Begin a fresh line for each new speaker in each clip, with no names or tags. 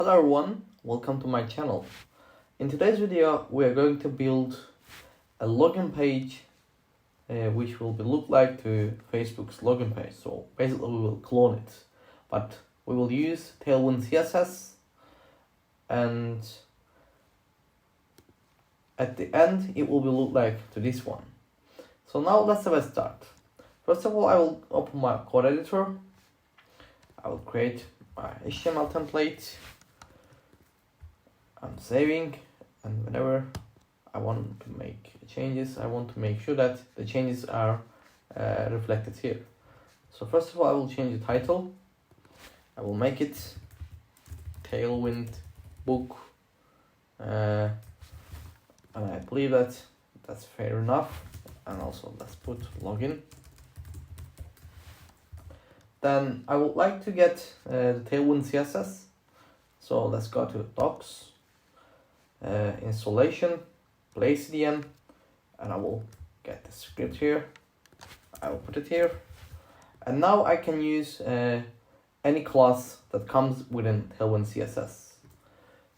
Hello everyone, welcome to my channel. In today's video we are going to build a login page which will look like to Facebook's login page. So basically we will clone it, but we will use Tailwind CSS, and at the end it will look like to this one. So now let's have a start. First of all, I will open my code editor. I will create my HTML template. I'm saving, and whenever I want to make changes, I want to make sure that the changes are reflected here. So first of all, I will change the title. I will make it Tailwind book, and I believe that's fair enough. And also let's put login. Then I would like to get the Tailwind CSS. So let's go to docs, installation, play CDN, and I will get the script here. I will put it here. And now I can use any class that comes within Tailwind CSS.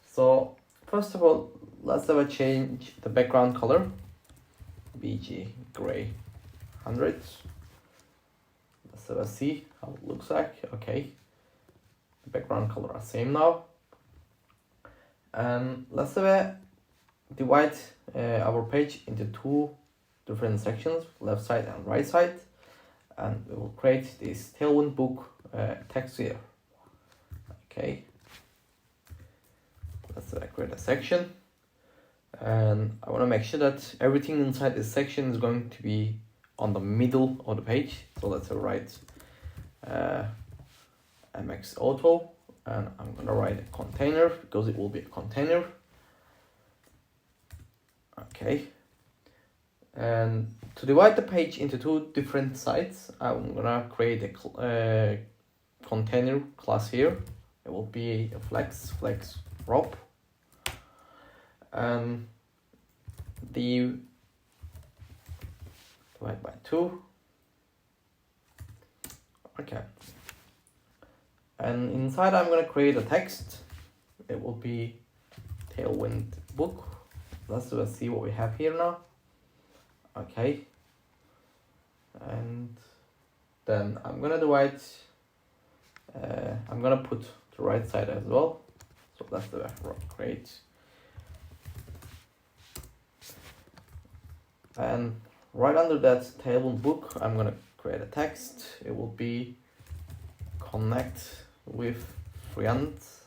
So first of all, let's have a change the background color, BG gray 100. Let's have a see how it looks like. Okay, the background color are same now. And let's have a divide our page into two different sections, left side and right side, and we will create this Tailwind book text here. Okay, let's create a section, and I want to make sure that everything inside this section is going to be on the middle of the page. So let's write MX Auto, and I'm gonna write a container because it will be a container. Okay, and to divide the page into two different sides, I'm gonna create a container class here. It will be a flex prop, and the divide by 2. Okay, and inside I'm gonna create a text. It will be Tailwind book. Let's see what we have here now. Okay, and then I'm gonna divide. I'm gonna put the right side as well. So that's the create. And right under that Tailwind book, I'm gonna create a text. It will be connect with friends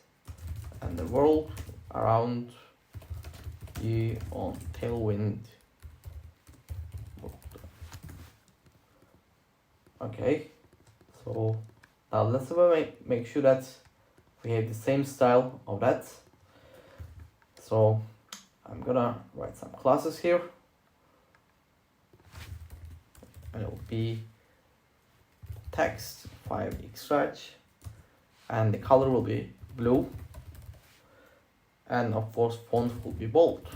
and the world around you on Tailwind. Okay, so now let's make sure that we have the same style of that. So I'm gonna write some classes here, and it will be text 5x, and the color will be blue, and of course font will be bold.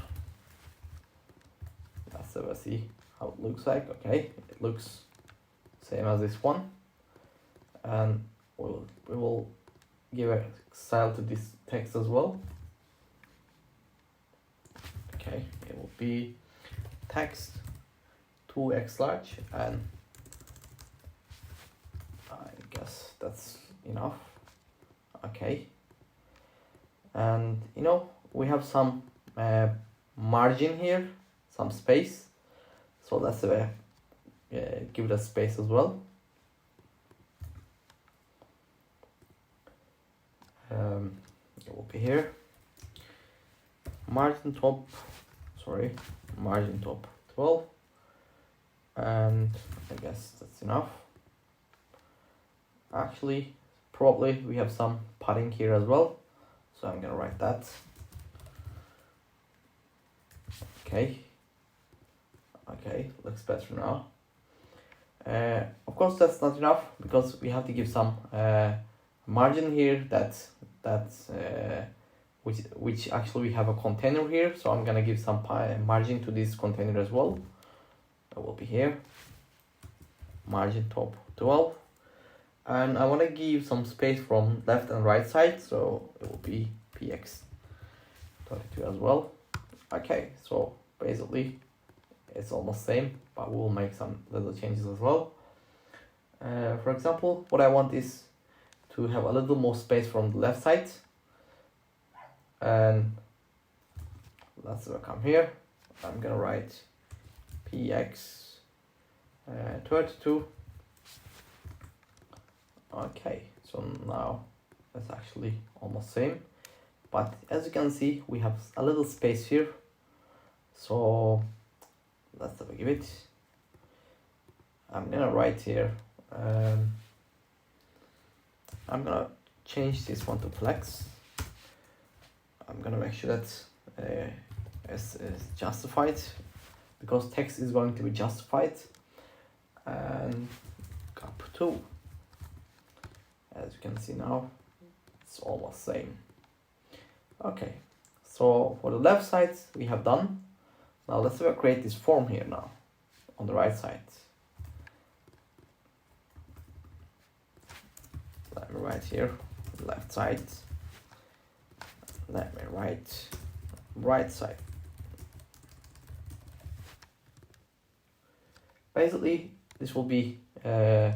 Let's see how it looks like. Okay, it looks same as this one, and we will give a style to this text as well. Okay, it will be text 2x large, and I guess that's enough. Okay, and we have some margin here, some space, so let's give it a space as well. It will be here, margin top 12, and I guess that's enough. Actually, probably we have some padding here as well, so I'm gonna write that. Okay, looks better now. Of course that's not enough, because we have to give some margin here, which actually we have a container here, so I'm gonna give some margin to this container as well. It will be here, margin top 12, and I want to give some space from left and right side, so it will be px32 as well. Okay, so basically it's almost same, but we'll make some little changes as well. For example, what I want is to have a little more space from the left side, and let's come here. I'm gonna write px32. Okay, so now that's actually almost same, but as you can see we have a little space here, so let's give it. I'm gonna write here, I'm gonna change this one to flex. I'm gonna make sure that is justified, because text is going to be justified, and up 2. As you can see now, it's almost same. Okay, so for the left side we have done. Now let's create this form here now on the right side. Let me write here left side. Let me write right side. Basically, this will be a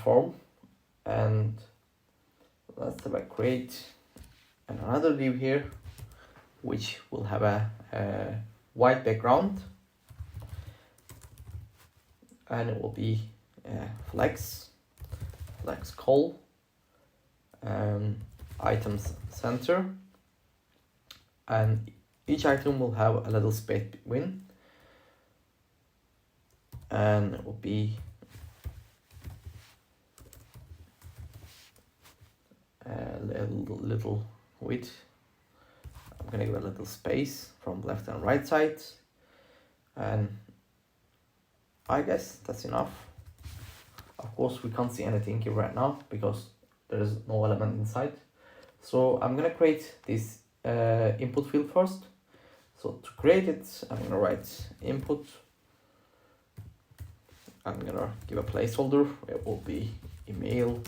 form, and let's create another div here, which will have a white background, and it will be flexcall, items center, and each item will have a little space between, and it will be a little width. I'm gonna give a little space from left and right side, and I guess that's enough. Of course we can't see anything here right now because there is no element inside, so I'm gonna create this input field first. So to create it, I'm gonna write input. I'm gonna give a placeholder. It will be email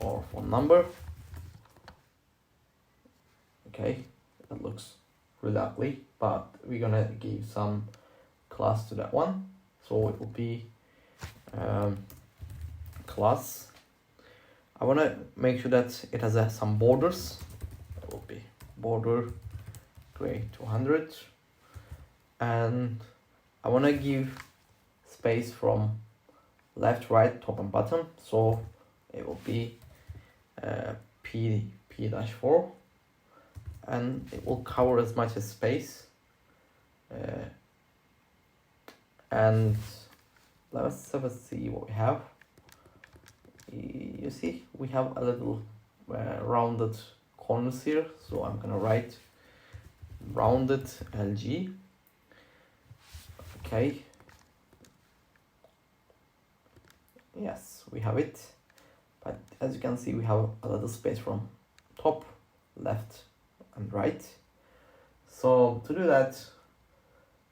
or phone number. Okay, that looks really ugly, but we're gonna give some class to that one. So it will be class. I wanna make sure that it has some borders. It will be border gray 200, and I wanna give space from left, right, top, and bottom. So it will be p-4. And it will cover as much as space, and let's see what we have. You see we have a little rounded corners here, so I'm gonna write rounded LG. Okay, yes, we have it, but as you can see we have a little space from top, left, and right. So to do that,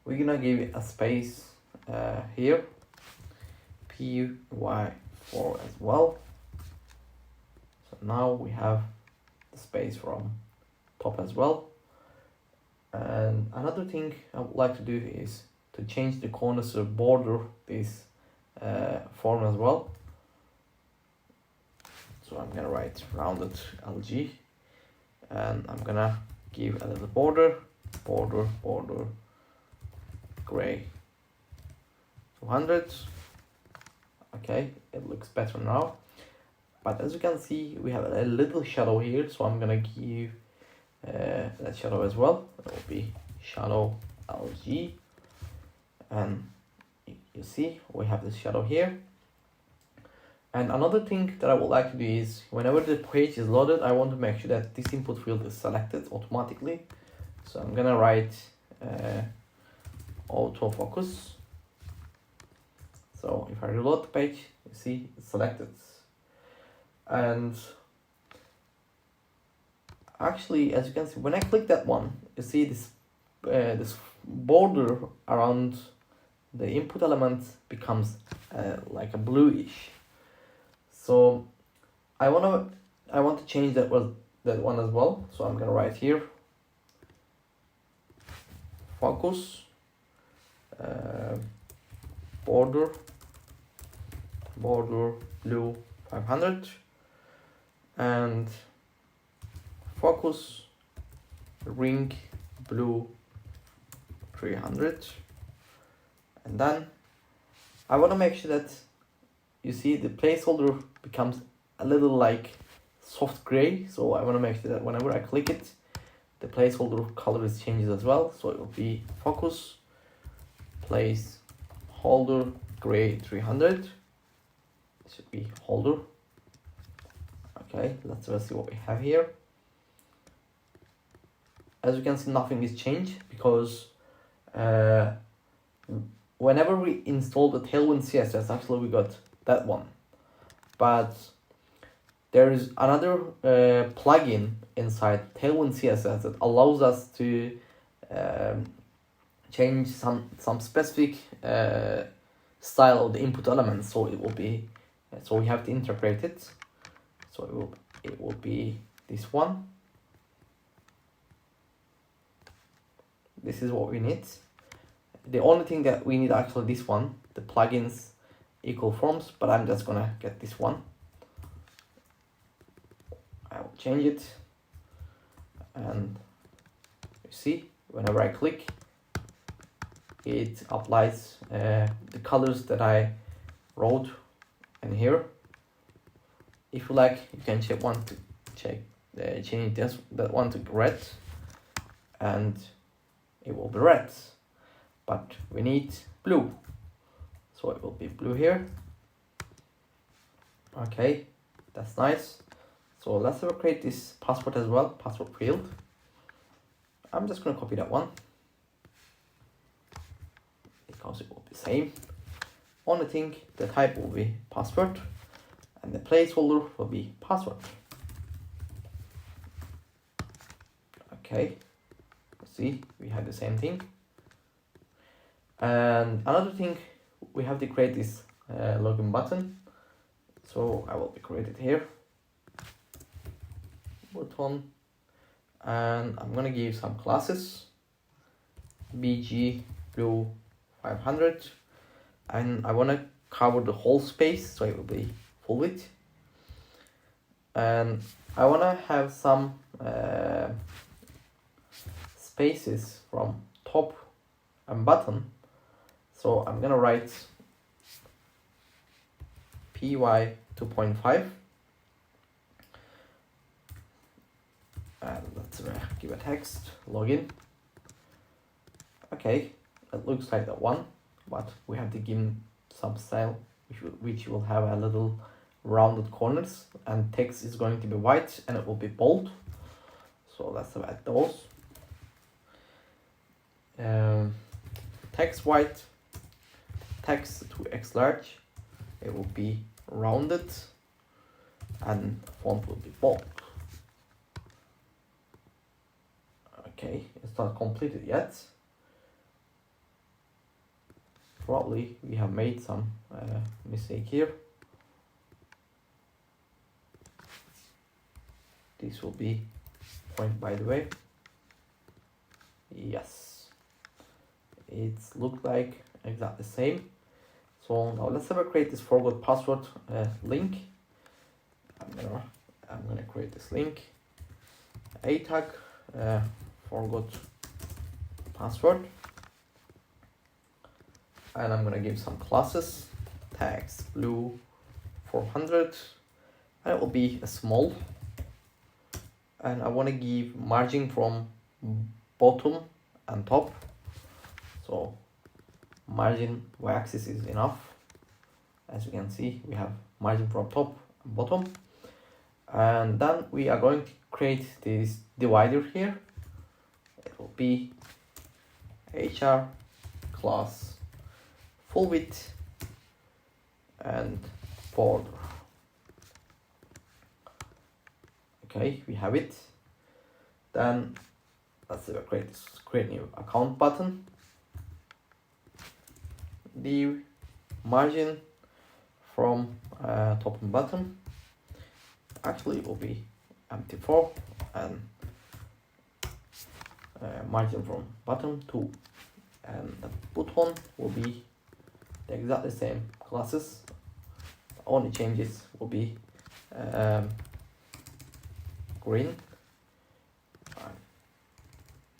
we're gonna give it a space here, py4 as well. So now we have the space from top as well. And another thing I would like to do is to change the corners to border this form as well. So I'm gonna write rounded LG, and I'm gonna give a little border gray 200. Okay, it looks better now, but as you can see we have a little shadow here, so I'm gonna give that shadow as well. It will be shadow LG, and you see we have this shadow here. And another thing that I would like to do is whenever the page is loaded, I want to make sure that this input field is selected automatically. So I'm gonna write autofocus. So if I reload the page, you see it's selected. And actually, as you can see, when I click that one, you see this this border around the input element becomes like a bluish. So I want to change that that one as well. So I'm gonna write here focus border blue 500 and focus ring blue 300. And then I want to make sure that you see the placeholder becomes a little like soft gray. So I want to make sure that whenever I click it, the placeholder color changes as well. So it will be focus placeholder gray 300. It should be holder. Okay, let's see what we have here. As you can see, nothing is changed because whenever we install the Tailwind CSS, actually we got that one. But there is another plugin inside Tailwind CSS that allows us to change some specific style of the input element. So it will be, so we have to interpret it. So it will be this one. This is what we need. The only thing that we need actually this one, the plugins equal forms, but I'm just gonna get this one. I will change it, and you see whenever I click, it applies the colors that I wrote in here. If you like, you can change that one to red, and it will be red. But we need blue, so it will be blue here. Okay, that's nice. So let's create this password as well, password field. I'm just gonna copy that one because it will be same. Only thing, the type will be password and the placeholder will be password. Okay, see, we have the same thing. And another thing, we have to create this login button. So I will be created here. Button, and I'm gonna give some classes. BG blue 500, and I wanna cover the whole space, so it will be full width. And I wanna have some spaces from top and bottom. So I'm gonna write PY 2.5 and let's give a text login. Okay, it looks like that one, but we have to give some style which will have a little rounded corners, and text is going to be white and it will be bold. So let's add those. Text white, text 2x large, it will be rounded, and font will be bold. Okay, it's not completed yet. Probably we have made some mistake here. This will be point, by the way. Yes, it's looked like exactly the same. So now let's create this forgot password link. I'm gonna create this link. A tag forgot password, and I'm gonna give some classes. Tags blue 400, and it will be a small. And I want to give margin from bottom and top. So margin y-axis is enough. As you can see, we have margin from top and bottom. And then we are going to create this divider here. It will be HR class full width and border. Okay, we have it. Then let's create new account button. The margin from top and bottom. Actually, it will be empty4 and margin from bottom 2, and the button will be the exactly same classes. The only changes will be green,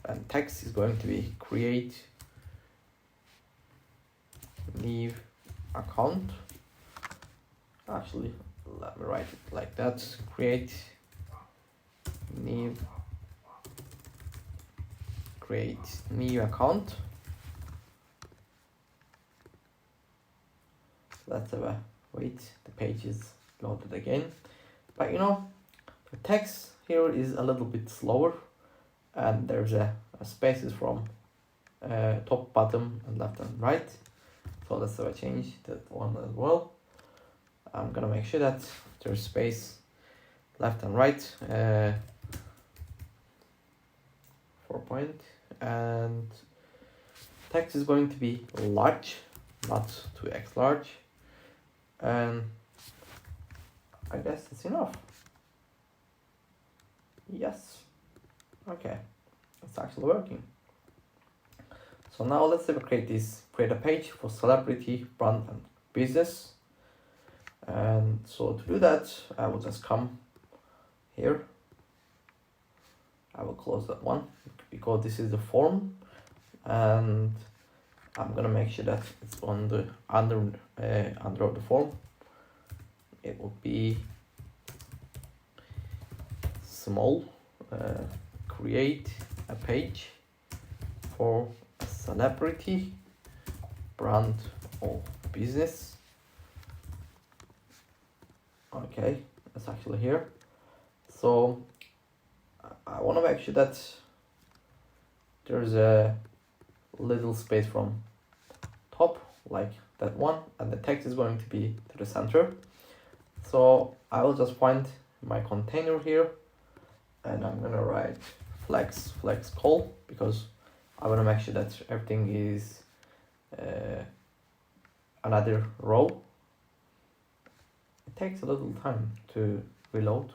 and text is going to be create new account. Actually, let me write it like that: create new account. Let's have a wait, the page is loaded again. But you know, the text here is a little bit slower, and there's a spaces from top, bottom, and left and right. So let's have a change that one as well. I'm gonna make sure that there's space left and right, 4 point, and text is going to be large, not 2x large, and I guess it's enough. Yes, okay, it's actually working. So now let's create a page for celebrity, brand, and business. And so to do that, I will just come here. I will close that one because this is the form, and I'm gonna make sure that it's on the under of the form. It will be small. Create a page for a celebrity, brand, or business. Okay, it's actually here. So I want to make sure that there's a little space from top, like that one, and the text is going to be to the center. So I will just find my container here, and I'm gonna write flexcall because I want to make sure that everything is another row. It takes a little time to reload.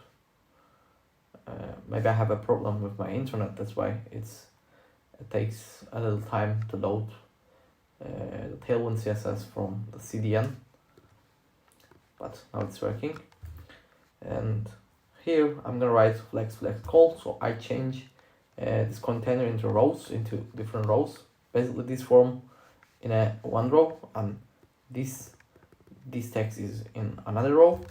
Maybe I have a problem with my internet, that's why it takes a little time to load the Tailwind CSS from the CDN, but now it's working. And here I'm gonna write flexcall, so I change this container into rows, into different rows. Basically this form in one row, and this text is in another row,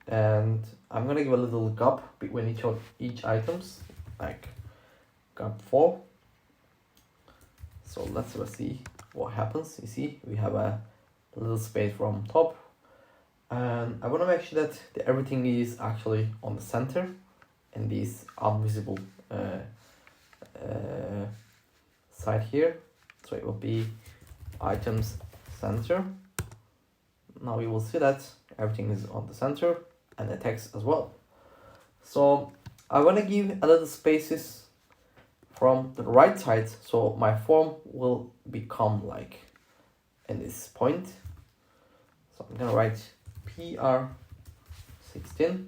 and I'm gonna give a little gap between each items, like gap 4. So let's see what happens. You see we have a little space from top, and I want to make sure that everything is actually on the center and this invisible side here. So it will be items center. Now you will see that everything is on the center and the text as well. So I want to give a little spaces from the right side, so my form will become like in this point. So I'm gonna write PR16.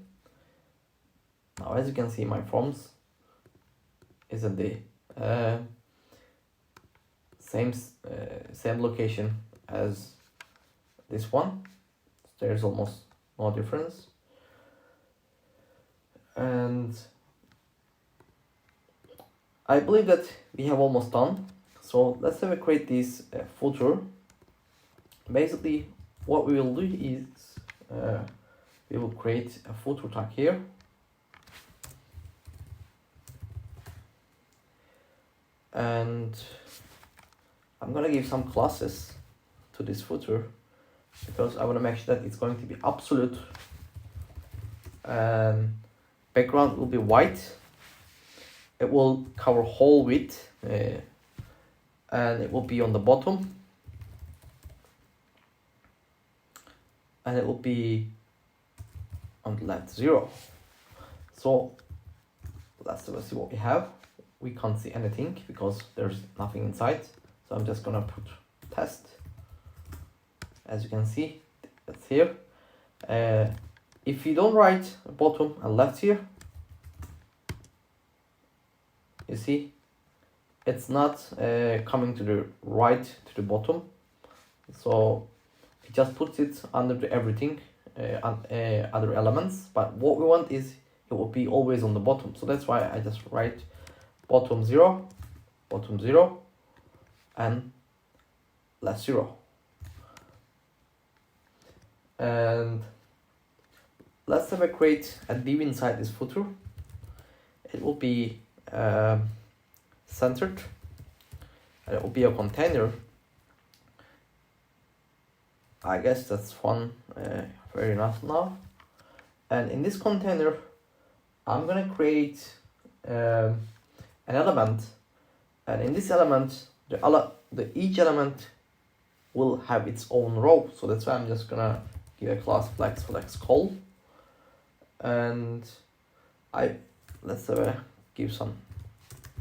Now as you can see, my forms is at the same location as this one. There's almost no difference, and I believe that we have almost done. So let's create this footer. Basically what we will do is we will create a footer tag here, and I'm gonna give some classes to this footer because I want to make sure that it's going to be absolute, and background will be white. It will cover whole width, and it will be on the bottom, and it will be on the left 0. So let's see what we have. We can't see anything because there's nothing inside, so I'm just gonna put test. As you can see, that's here. If you don't write bottom and left here, you see, it's not coming to the right to the bottom, so it just puts it under the everything, other elements. But what we want is it will be always on the bottom, so that's why I just write bottom 0, and left 0. And let's have a create a div inside this footer. It will be centered, and it will be a container. I guess that's one very enough now. And in this container, I'm gonna create an element, and in this element, each element will have its own row. So that's why I'm just gonna give a class flexcall, and let's give some,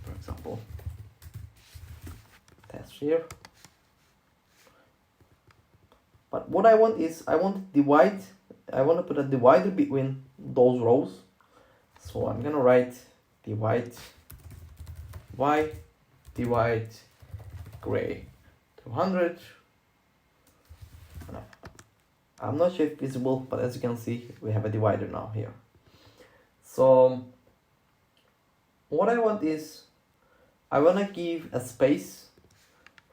for example, test here. But what I want is I want to put a divider between those rows. So I'm gonna write divide gray 200. I'm not sure if visible, but as you can see, we have a divider now here. So what I want is I want to give a space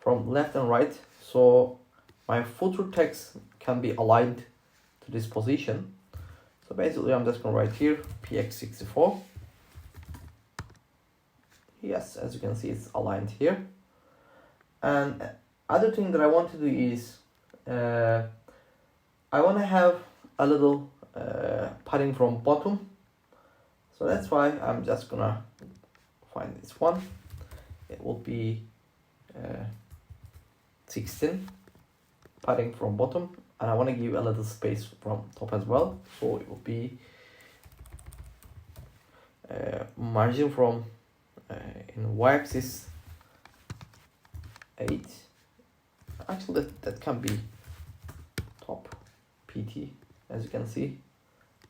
from left and right, so my footer text can be aligned to this position. So basically I'm just going to write here px64. Yes, as you can see, it's aligned here. And other thing that I want to do is I want to have a little padding from bottom. So that's why I'm just gonna find this one. It will be 16 padding from bottom, and I want to give a little space from top as well. So it will be margin from in y-axis 8. Actually, that can be top PT. As you can see,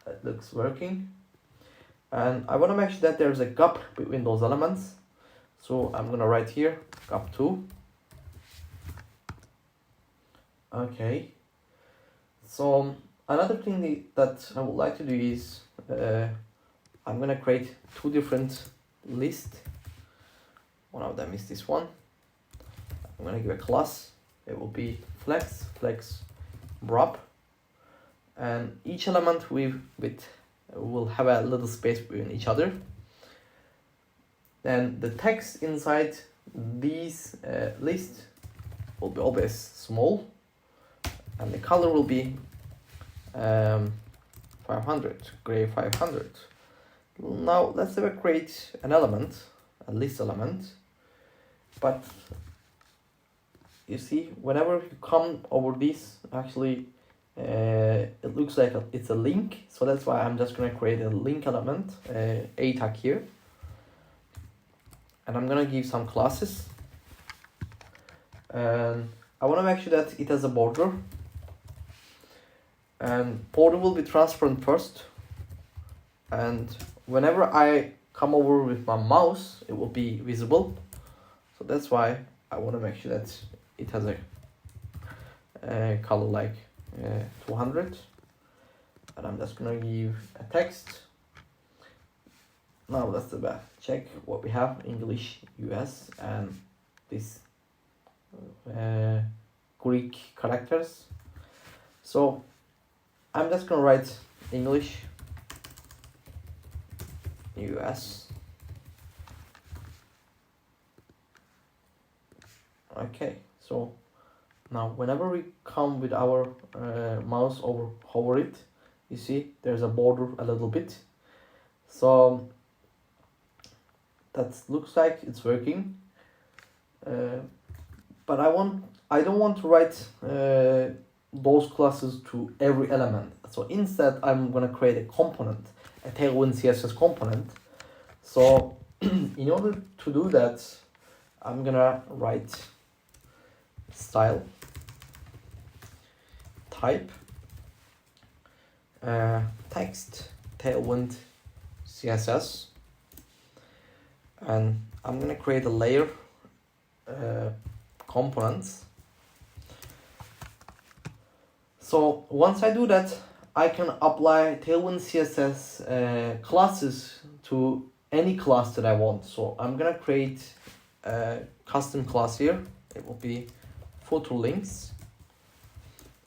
that looks working. And I want to make sure that there's a gap between those elements. So I'm gonna write here gap 2. Okay. So another thing that I would like to do is I'm gonna create two different lists. One of them is this one. I'm gonna give a class. It will be flex wrap, and each element will have a little space between each other. Then the text inside these list will be always small, and the color will be 500, gray 500. Now let's create an element, a list element. But you see, whenever you come over this, actually it looks like it's a link. So that's why I'm just gonna create a link element, a tag here. And I'm gonna give some classes. And I wanna make sure that it has a border. And border will be transparent first. And whenever I come over with my mouse, it will be visible. So that's why I wanna make sure that it has a color like 200. And I'm just gonna give a text. Now let's check what we have: English, US, and this Greek characters. So I'm just gonna write English, US. Okay, so now whenever we come with our mouse hover it, you see there's a border a little bit. So that looks like it's working. But I don't want to write those classes to every element. So instead I'm gonna create a component, a Tailwind CSS component. So in order to do that, I'm gonna write style type text Tailwind CSS, and I'm gonna create a layer components. So once I do that, I can apply Tailwind CSS classes to any class that I want. So I'm gonna create a custom class here. It will be footer links,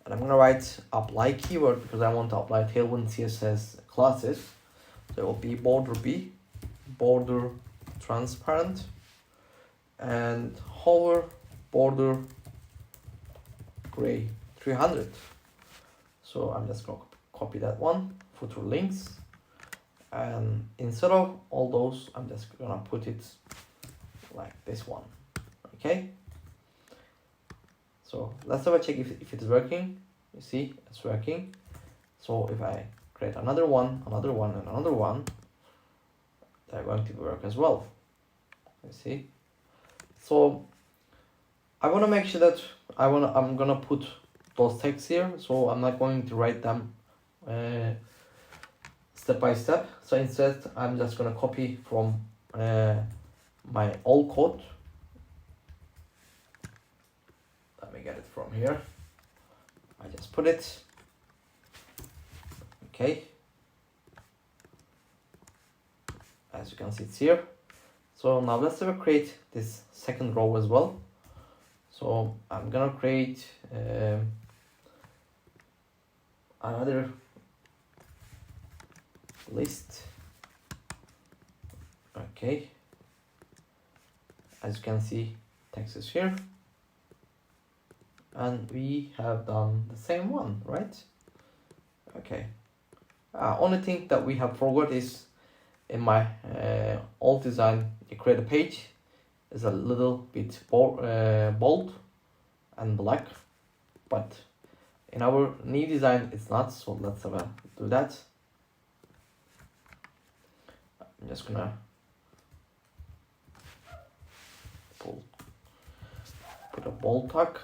and I'm gonna write apply keyword because I want to apply Tailwind CSS classes. So it will be border B, border transparent, and hover border gray 300. So I'm just gonna copy that one, footer links, and instead of all those, I'm just gonna put it like this one. Okay, so let's have a check if it is working. You see it's working. So if I create another one, and another one, they're going to work as well. You see. So I want to make sure that I'm gonna put those texts here, so I'm not going to write them step by step. So instead I'm just gonna copy from my old code. Let me get it from here. I just put it. Okay, as you can see, it's here. So now let's create this second row as well. So I'm gonna create another list. Okay, as you can see, text is here, and we have done the same one, right? Okay, only thing that we have forgot is in my old design, you create a page is a little bit bold and black, but in our new design it's not. So let's do that. I'm just gonna put a bold tag.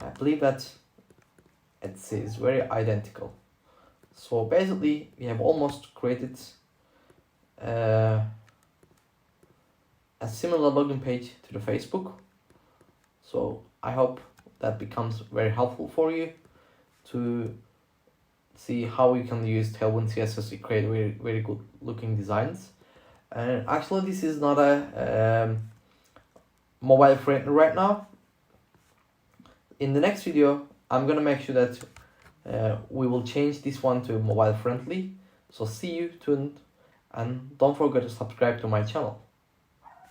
I believe that it is very identical. So basically we have almost created a similar login page to the Facebook. So I hope that becomes very helpful for you to see how you can use Tailwind CSS to create very, very good looking designs. And actually this is not a mobile friendly right now. In the next video, I'm gonna make sure that we will change this one to mobile friendly. So see you tuned, and don't forget to subscribe to my channel.